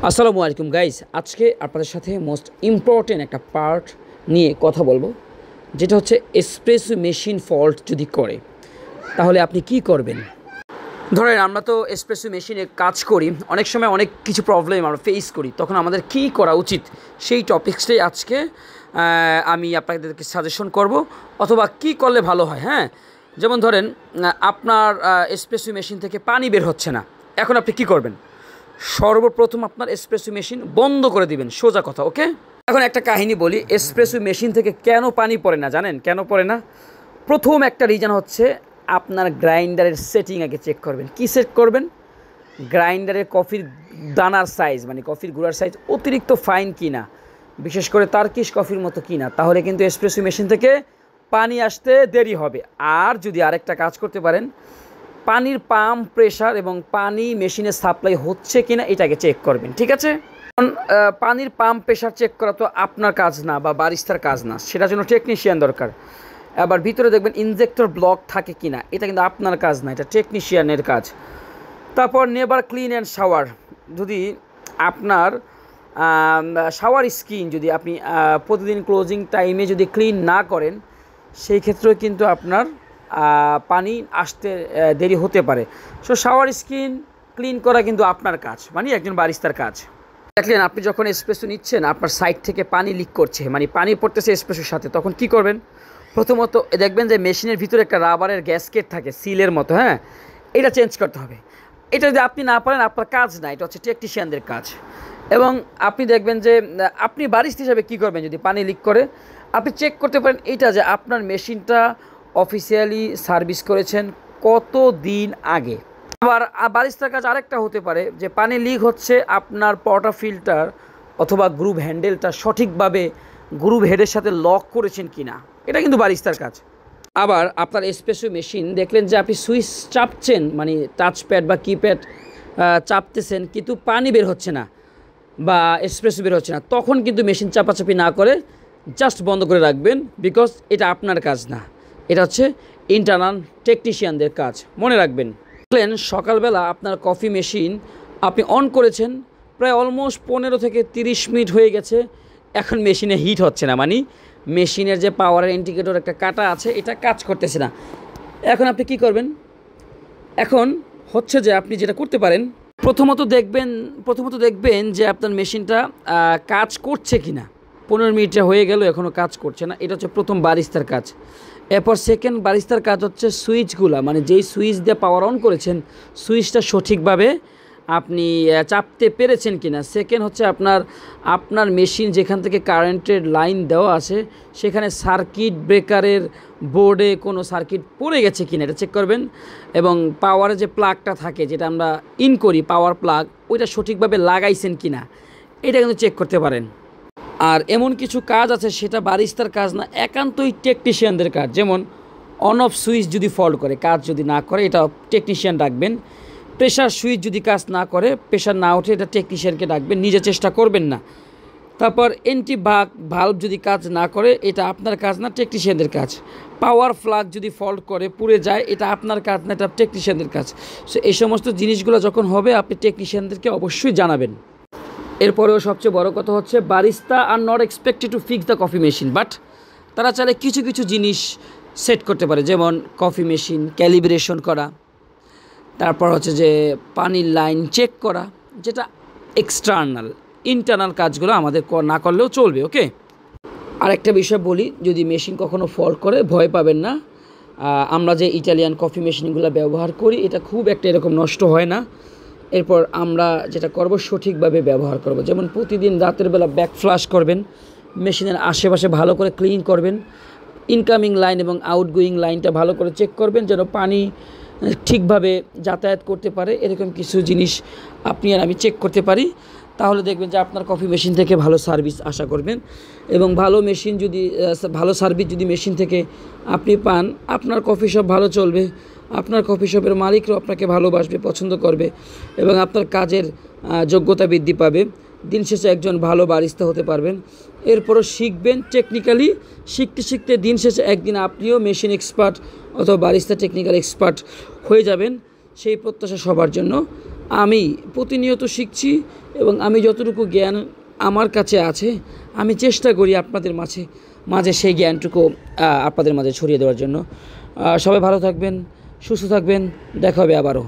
আসসালামু আলাইকুম গাইস, আজকে আপনাদের সাথে মোস্ট ইম্পর্টেন্ট একটা পার্ট নিয়ে কথা বলবো, যেটা হচ্ছে এসপ্রেসো মেশিন ফল্ট যদি করে তাহলে আপনি কি করবেন। ধরেন আমরা তো এসপ্রেসো মেশিনে কাজ করি, অনেক সময় অনেক কিছু প্রবলেম আমরা ফেস করি, তখন আমাদের কি করা উচিত সেই টপিক্সটাই আজকে আমি আপনাদেরকে সাজেশন করব, অথবা কি করলে ভালো হয়। হ্যাঁ, যেমন ধরেন আপনার এসপ্রেসো মেশিন থেকে পানি বের হচ্ছে না, এখন আপনি কি করবেন? সর্বপ্রথম আপনার এসপ্রেসো মেশিন বন্ধ করে দিবেন, সোজা কথা। ওকে, এখন একটা কাহিনী বলি, এসপ্রেসো মেশিন থেকে কেন পানি পড়ে না জানেন? কেন পড়ে না? প্রথম একটা রিজন হচ্ছে আপনার গ্রাইন্ডারের সেটিং আগে চেক করবেন। কি সেট করবেন? গ্রাইন্ডারের কফির দানার সাইজ, মানে কফির গুঁড়ার সাইজ অতিরিক্ত ফাইন কিনা, বিশেষ করে তার্কিশ কফির মতো কিনা, তাহলে কিন্তু এসপ্রেসো মেশিন থেকে পানি আসতে দেরি হবে। আর যদি আরেকটা কাজ করতে পারেন, পানির পাম্প প্রেশার এবং পানি মেশিনে সাপ্লাই হচ্ছে কিনা এটাকে চেক করবেন। ঠিক আছে, পানির পাম্প প্রেশার চেক করা তো আপনার কাজ না বা বারিস্তার কাজ না, সেটার জন্য টেকনিশিয়ান দরকার। আবার ভিতরে দেখবেন ইনজেক্টর ব্লক থাকে কিনা, এটা কিন্তু আপনার কাজ না, এটা টেকনিশিয়ানের কাজ। তারপর নেভার ক্লিন অ্যান্ড শাওয়ার, যদি আপনার শাওয়ার স্কিন যদি আপনি প্রতিদিন ক্লোজিং টাইমে যদি ক্লিন না করেন, সেই ক্ষেত্রেও কিন্তু আপনার পানি আসতে দেরি হতে পারে। সো শাওয়ার স্কিন ক্লিন করা কিন্তু আপনার কাজ, মানে একজন বারিস্তার কাজ। দেখলেন আপনি যখন এসপ্রেসো নিচ্ছেন, আপনার সাইড থেকে পানি লিক করছে, মানে পানি পড়তেছে এসপ্রেসোর সাথে, তখন কি করবেন? প্রথমত দেখবেন যে মেশিনের ভিতরে একটা রাবারের গ্যাসকেট থাকে সিলের মতো, হ্যাঁ, এটা চেঞ্জ করতে হবে। এটা যদি আপনি না পারেন, আপনার কাজ না, এটা হচ্ছে টেকনিশিয়ানদের কাজ। এবং আপনি দেখবেন যে আপনি বারিস্তা হিসাবে কী করবেন যদি পানি লিক করে? আপনি চেক করতে পারেন এটা যে আপনার মেশিনটা অফিসিয়ালি সার্ভিস করেছেন কত দিন আগে। আবার বারিস্তার কাজ আরেকটা হতে পারে যে পানি লিক হচ্ছে, আপনার পটা ফিল্টার অথবা গ্রুভ হ্যান্ডেলটা সঠিকভাবে গ্রুভ হেডের সাথে লক করেছেন কিনা, এটা কিন্তু বারিস্তার কাজ। আবার আপনার এসপ্রেসো মেশিন দেখলেন যে আপনি সুইচ চাপছেন, মানে টাচপ্যাড বা কিপ্যাড চাপতেছেন, কিন্তু পানি বের হচ্ছে না বা এসপ্রেসো বের হচ্ছে না, তখন কিন্তু মেশিন চাপাচাপি না করে জাস্ট বন্ধ করে রাখবেন, বিকজ এটা আপনার কাজ না, এটা হচ্ছে ইন্টারনাল টেকনিশিয়ানদের কাজ, মনে রাখবেন। দেখলেন সকালবেলা আপনার কফি মেশিন আপনি অন করেছেন, প্রায় অলমোস্ট 15 থেকে 30 মিনিট হয়ে গেছে, এখন মেশিনে হিট হচ্ছে না, মানে মেশিনের যে পাওয়ারের ইন্ডিকেটর একটা কাটা আছে, এটা কাজ করতেছে না। এখন আপনি কি করবেন? এখন হচ্ছে যে আপনি যেটা করতে পারেন, প্রথমত দেখবেন যে আপনার মেশিনটা কাজ করছে কিনা। 15 মিনিটে হয়ে গেল, এখনও কাজ করছে না, এটা হচ্ছে প্রথম বারিস্তার কাজ। এরপর সেকেন্ড বারিস্তার কাজ হচ্ছে সুইচগুলো, মানে যেই সুইচ দিয়ে পাওয়ার অন করেছেন, সুইচটা সঠিকভাবে আপনি চাপতে পেরেছেন কিনা। সেকেন্ড হচ্ছে আপনার মেশিন যেখান থেকে কারেন্টের লাইন দেওয়া আছে, সেখানে সার্কিট ব্রেকারের বোর্ডে কোনো সার্কিট পড়ে গেছে কিনা, এটা চেক করবেন। এবং পাওয়ারের যে প্লাগটা থাকে, যেটা আমরা ইন করি পাওয়ার প্লাগ, ওইটা সঠিকভাবে লাগাইছেন কিনা, এটা কিন্তু চেক করতে পারেন। আর এমন কিছু কাজ আছে সেটা বারিস্তার কাজ না, একান্তই টেকনিশিয়ানদের কাজ। যেমন অন অফ সুইচ যদি ফল্ট করে, কাজ যদি না করে, এটা টেকনিশিয়ান ডাকবেন। প্রেশার সুইচ যদি কাজ না করে, প্রেশার না ওঠে, এটা টেকনিশিয়ানকে ডাকবেন, নিজে চেষ্টা করবেন না। তারপর এন্টি ভালভ যদি কাজ না করে, এটা আপনার কাজ না, টেকনিশিয়ানদের কাজ। পাওয়ার প্লাগ যদি ফল্ট করে পুড়ে যায়, এটা আপনার কাজ না, এটা টেকনিশিয়ানদের কাজ। সো এই সমস্ত জিনিসগুলো যখন হবে, আপনি টেকনিশিয়ানদেরকে অবশ্যই জানাবেন। এরপরেও সবচেয়ে বড় কথা হচ্ছে, barista are not expected to fix the coffee machine, but তারা চাইলে কিছু কিছু জিনিস সেট করতে পারে, যেমন কফি মেশিন ক্যালিব্রেশন করা, তারপর হচ্ছে যে পানির লাইন চেক করা, যেটা এক্সটার্নাল। ইন্টারনাল কাজগুলো আমাদের না করলেও চলবে। ওকে, আরেকটা বিষয় বলি, যদি মেশিন কখনো ফল্ট করে ভয় পাবেন না। আমরা যে ইটালিয়ান কফি মেশিনগুলো ব্যবহার করি, এটা খুব একটা এরকম নষ্ট হয় না। এরপর আমরা যেটা করব, সঠিকভাবে ব্যবহার করব। যেমন প্রতিদিন রাতের বেলা ব্যাক ফ্লাশ করবেন, মেশিনের আশেপাশে ভালো করে ক্লিন করবেন, ইনকামিং লাইন এবং আউটগোয়িং লাইনটা ভালো করে চেক করবেন, যেন পানি ঠিকভাবে যাতায়াত করতে পারে। এরকম কিছু জিনিস আপনি আর আমি চেক করতে পারি, তাহলে দেখবেন যে আপনার কফি মেশিন থেকে ভালো সার্ভিস আশা করবেন। এবং ভালো সার্ভিস যদি মেশিন থেকে আপনি পান, আপনার কফি শপ ভালো চলবে, আপনার কফি শপের মালিকরাও আপনাকে ভালোবাসবে, পছন্দ করবে, এবং আপনার কাজের যোগ্যতা বৃদ্ধি পাবে। দিন শেষে একজন ভালো বারিস্তা হতে পারবেন। এরপরও শিখবেন, টেকনিক্যালি শিখতে শিখতে দিন শেষে একদিন আপনিও মেশিন এক্সপার্ট অথবা বারিস্তা টেকনিক্যাল এক্সপার্ট হয়ে যাবেন। সেই প্রত্যাশা সবার জন্য। আমি প্রতিনিয়ত শিখছি এবং আমি যতটুকু জ্ঞান আমার কাছে আছে আমি চেষ্টা করি আপনাদের মাঝে সেই জ্ঞানটুকু আপনাদের মাঝে ছড়িয়ে দেওয়ার জন্য। সবাই ভালো থাকবেন, সুস্থ থাকবেন, দেখা হবে আবারও।